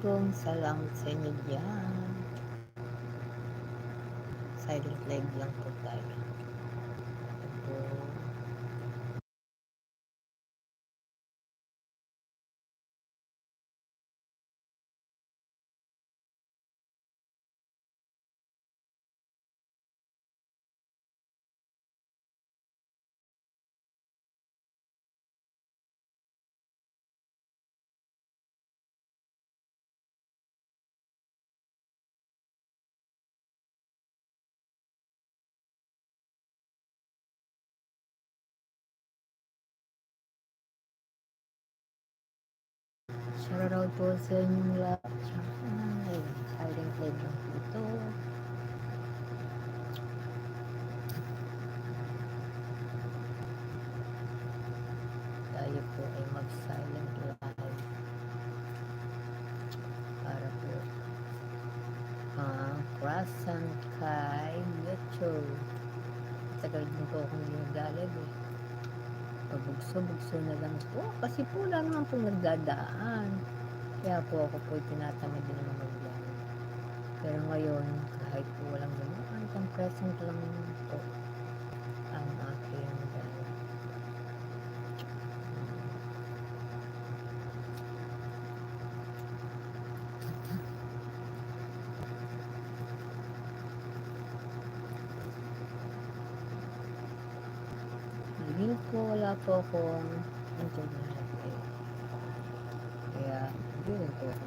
pong salamat sa inyo dyan. Silent live lang po tayo. Po. Shoutout po sa inyong lahat. Silent live lang po ito. Tayo po ay mag-silent live para po croissant kay Gacho. Tagal din po akong ginagalag eh. Pabugso-bugso na lang po kasi po lang naman po nagdadaan. Kaya po ako po tinatamad din naman mag-vlog. Pero ngayon, kahit po walang ganoon, pang present lang po ang aking hindi po wala po akong internet eh. Kaya hindi rin po ako